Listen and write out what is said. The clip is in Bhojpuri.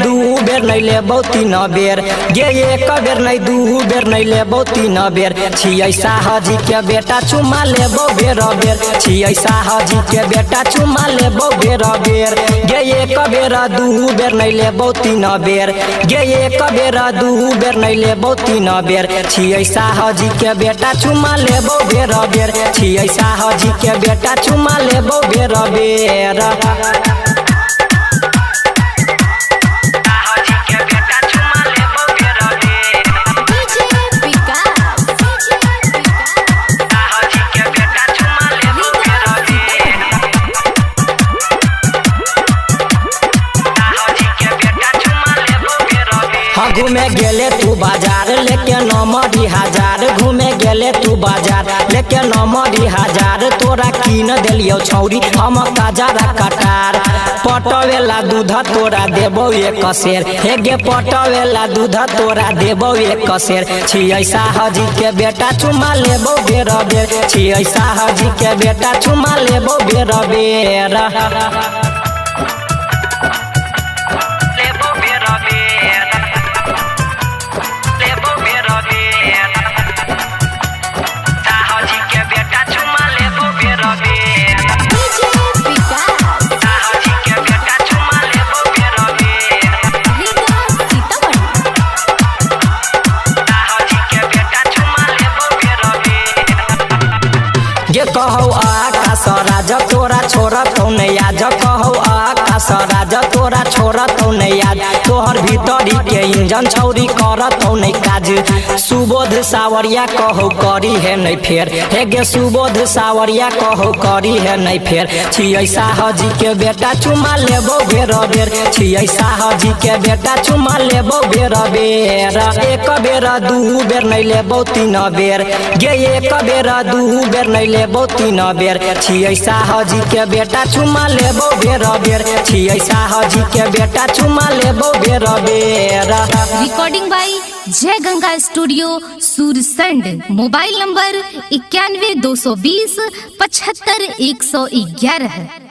दू बेर नहीं लेबो तीन बेर गे एक बेर नहीं दू बेर नहीं लेबो तीन बेर छियै साहजी के बेटा चुमा लेबो बेर बेर छियै साहजी के बेटा चुमा लेबो बेर बेर गे एक बेर दू बेर नहीं लेबो तीन बेर गे एक बेर दू बेर नहीं लेबो तीन बेर छियै साहजी के बेटा चुमा लेबो बेर बेर छियै साहजी के बेटा चुमा लेबो बेर बेर घूमे गेले तू बाजार लेके नमरी हजार घूमे गेले तू बाजार लेके नमरी हजार तोरा कीन देलियो छौरी हम काजरा कटार पटवेला दूध तोरा देबो एक सेर हे गे पटवेला दूध तोरा देबो एक सेर छियै साहजी के बेटा चुमा लेबो बेर बेर छियै साहजी के बेटा चुमा लेबो बेर बेर कहौ आकाश राज तोरा छोरा तो नहीं आज कहौ आकाश राज तोरा छोरा तो नहीं आज तोहर भीतरी के इंजन छौरी कर तो नहीं काज सुबोध सावरिया कहौ करी है नहीं फेर हे गे सुबोध सावरिया कहौ करी है नहीं फेर छियै साहजी के बेटा चुमा लेबो बेर बेर छियै साहजी के बेटा चुमा लेबो बेर बेर एक बेर दू बेर नहीं लेबो तीन बेर गे एक बेर दू बेर नहीं लेबो तीन बेर छियै साहजी के बेटा चुमा लेबो बेर बेर छियै साहजी के बेटा चुमा लेबो बेर बेर। रिकॉर्डिंग बाई जय Ganga studio Sursand. Mobile number 91 220 75 111।